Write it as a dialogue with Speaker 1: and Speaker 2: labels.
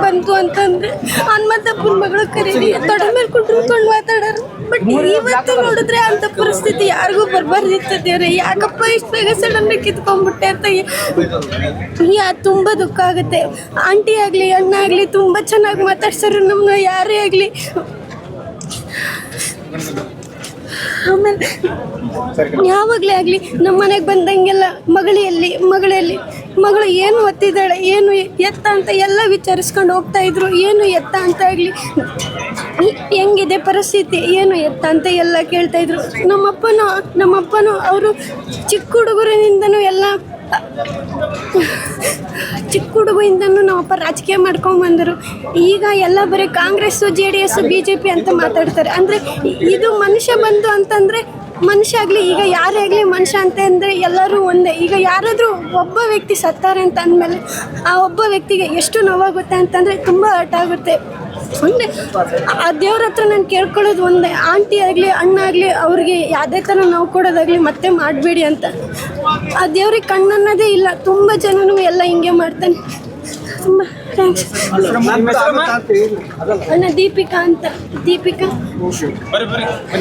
Speaker 1: ಬಂತು ಅಂತಂದ್ರೆ ಹನುಮಂತಪ್ಪನ ಮಗಳು ಕರೀರಿ ತೊಡೆ ಮೇಲೆ ಕುಂತ್ಕೊಂಡು ಮಾತಾಡೋರು. ಬಟ್ ಇವತ್ತು ನೋಡಿದ್ರೆ ಅಂತ ಪರಿಸ್ಥಿತಿ ಯಾರಿಗೂ ಬರಬಾರ್ದಿತ್ತು ದೇವ್ರೆ. ಯಾಕಪ್ಪ ಇಷ್ಟು ಬೇಗ ಸಡನ್ ಕಿತ್ಕೊಂಡ್ಬಿಟ್ಟೆ ಅಂತ ತುಂಬ ದುಃಖ ಆಗುತ್ತೆ. ಆಂಟಿ ಆಗಲಿ ಅಣ್ಣ ಆಗಲಿ ತುಂಬ ಚೆನ್ನಾಗಿ ಮಾತಾಡ್ಸೋರು ನಮ್ಮನ್ನ, ಯಾರೇ ಆಗಲಿ. ಆಮೇಲೆ ಯಾವಾಗಲೇ ಆಗಲಿ ನಮ್ಮ ಮನೆಗೆ ಬಂದಂಗೆಲ್ಲ ಮಗಳು ಏನು ಒತ್ತಿದ್ದಾಳೆ, ಏನು ಎತ್ತ ಅಂತ ಎಲ್ಲ ವಿಚಾರಿಸ್ಕೊಂಡು ಹೋಗ್ತಾ ಇದ್ರು. ಏನು ಎತ್ತ ಅಂತ ಆಗಲಿ, ಹೆಂಗಿದೆ ಪರಿಸ್ಥಿತಿ, ಏನು ಎತ್ತ ಅಂತ ಎಲ್ಲ ಕೇಳ್ತಾ ಇದ್ರು. ನಮ್ಮಪ್ಪನೂ ಅವರು ಚಿಕ್ಕ ಹುಡುಗರಿಂದನೂ ನಮ್ಮಪ್ಪ ರಾಜಕೀಯ ಮಾಡ್ಕೊಂಡ್ಬಂದರು. ಈಗ ಎಲ್ಲ ಬರೀ ಕಾಂಗ್ರೆಸ್, JDS, BJP ಅಂತ ಮಾತಾಡ್ತಾರೆ. ಅಂದರೆ ಇದು ಮನುಷ್ಯ ಬಂದು ಅಂತಂದರೆ ಮನುಷ್ಯ ಆಗಲಿ, ಈಗ ಯಾರೇ ಆಗಲಿ ಮನುಷ್ಯ ಅಂತ ಅಂದರೆ ಎಲ್ಲರೂ ಒಂದೇ. ಈಗ ಯಾರಾದರೂ ಒಬ್ಬ ವ್ಯಕ್ತಿ ಸತ್ತಾರೆ ಅಂತ ಅಂದಮೇಲೆ ಆ ಒಬ್ಬ ವ್ಯಕ್ತಿಗೆ ಎಷ್ಟು ನೋವಾಗುತ್ತೆ ಅಂತಂದರೆ ತುಂಬ ಹರ್ಟ್ ಆಗುತ್ತೆ. ಒಂದೇ ಆ ದೇವ್ರ ಹತ್ರ ನಾನು ಕೇಳ್ಕೊಳ್ಳೋದು ಒಂದೇ, ಆಂಟಿ ಆಗಲಿ ಅಣ್ಣ ಆಗಲಿ ಅವ್ರಿಗೆ ಯಾವುದೇ ಥರ ನೋವು ಕೊಡೋದಾಗಲಿ ಮತ್ತೆ ಮಾಡಬೇಡಿ ಅಂತ. ಆ ದೇವ್ರಿಗೆ ಕಣ್ಣನ್ನೋದೇ ಇಲ್ಲ. ತುಂಬ ಜನನೂ ಎಲ್ಲ ಹಿಂಗೆ ಮಾಡ್ತಾನೆ. ತುಂಬ ಥ್ಯಾಂಕ್ಸ್ ಅಣ್ಣ. ದೀಪಿಕಾ ಅಂತ.